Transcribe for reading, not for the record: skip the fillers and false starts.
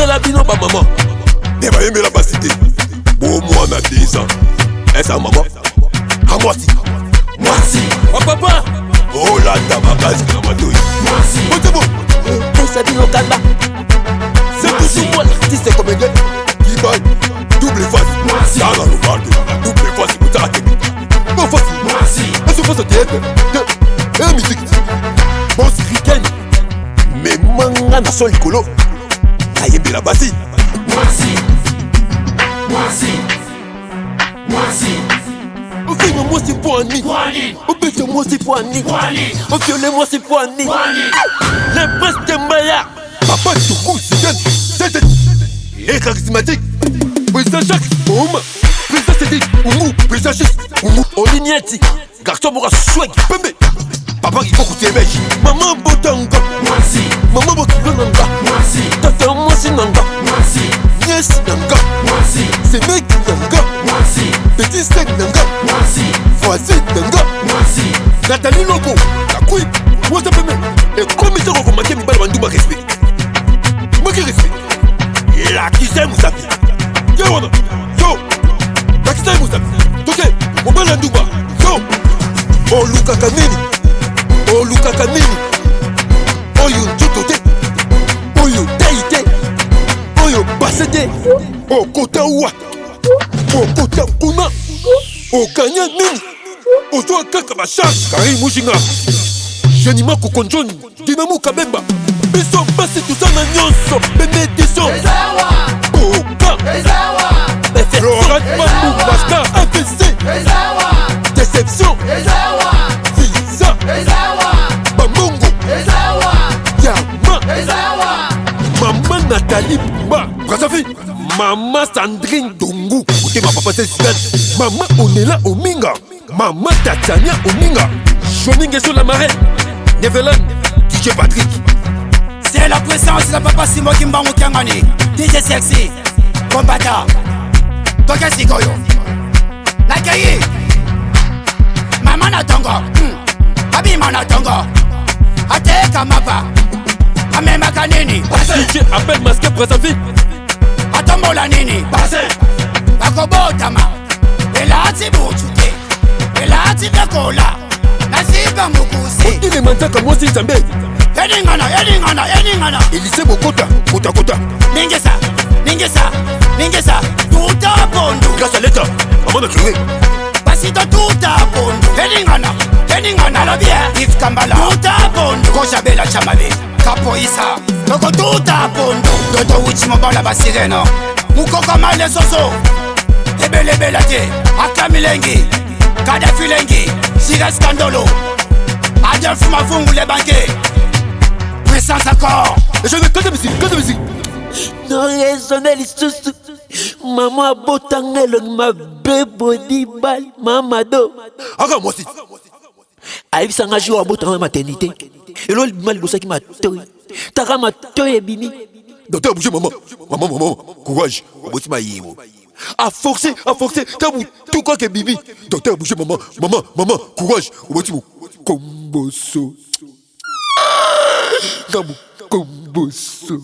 la bino ba maman. Ne va aimer la basité. Bon moi na 10 ans. Et ça maman. À moi si. Moi si. Oh papa. Oh la dama base na matouille. Moi si. Oh c'est bon. Ça bino kanda. C'est toujours moi l'artiste comédien. Qui baille. Double face. Moi si. Dans le bar. Double face. Vous t'arrêtez. Non face. Moi si. On se passe au théâtre. Et musique. Boss Riken. Mais manga na sol likolo. Na yembe la basi. Moi si. Moi si. Moi si. Au film moi c'est pour Annie. Au bête moi c'est pour Annie. Au violet moi c'est pour Annie. Les presses de Maya. Papa Tougou, c'est et charismatique. Président Jacques, Ouma. Président Cédric, Oumou. Président Chis, Oumou. Olinietti. Garçon Moura swag. Pembe. Papa il faut coûter mèche. Maman Botanga. Moi si. Maman Botanga Nanga. Moi si. Tata moi c'est Nanga. Moi si. Nièce Nanga. Moi si. C'est mec Nanga. Moi si. Petit steak Nanga. Moi si. Voisin Nanga. Moi si. Nathalie Lobo. La couille. Moi ça peut même. Et comme il te recommandé, il va me respect. Moi qui respect. Et là qui s'aime vous savez. Yo wana. Yo. Là qui s'aime vous savez. Ok. On va l'andouba. Yo. Oh Luka Kanini. Oh Luka Kanini. Oh you Njotote. Oh you Taïte. Oh you Basete. Oh Kota Oua. Oh Kota Kuna. Oh Kanya Nini. Oh toi Kaka Machak. Kari Mujinga. Jenima Kokonjoni. Dinamo Kabemba. Biso Basi tout ça na nyonso. Benediction. Oka. Laurent Mamou Basta. APC. Déception. Visa. Bamongo. Yama. Maman Nathalie Bumba. Brazavi. Maman Sandrine Dongu. Ok ma papa c'est Zidane. Maman Onela Ominga. Maman Tatiania Ominga. Shoningue sur la marée. Neveland. DJ Patrick. C'est la puissance de papa Simo Kimbangu Kiangani. DJ Sexy. Combattant. Toka Sigoyo. Nakayi. Mama Natongo. Abima Natongo. Ateka Mapa. Amema Kanini. DJ appelle masqué Brazavi. Atombola Nini. Akobotama. Elati Bouchute. Elati Bekola. Nasiba Mukusi. Il est maintenant comme moi si Zambé. Edingana. Elise Bokota. Kota. Ningesa. Tuta Bondo. Grâce à l'État, maman a créé. Pasito Tuta Bondo. Edingana la bien. Yves Kambala. Tuta Bondo. Kojabela Chamabe. Kapoisa. Toko Tuta Bondo. Dodo Wichimo Bala Basireno. Mukoko Male Soso. Ebele te. Akamilengi. Kadafilengi. Sira Scandolo. Adolphe Mafungu les banquets. Puissance encore. Et je veux que de musique. Non raisonnel lisusu. Maman Botanga ma bébé bal mamado. Aga moi si. Aïe sanga jour à Botanga maternité. Et là le mal qui m'a toy. Taka m'a toy bimi. Docteur bouger maman. Courage. Oboti ma yimo. A forcer. Tabou tout quoi que bibi. Docteur bouger maman. Courage. Oboti mou. Komboso. Tabou komboso.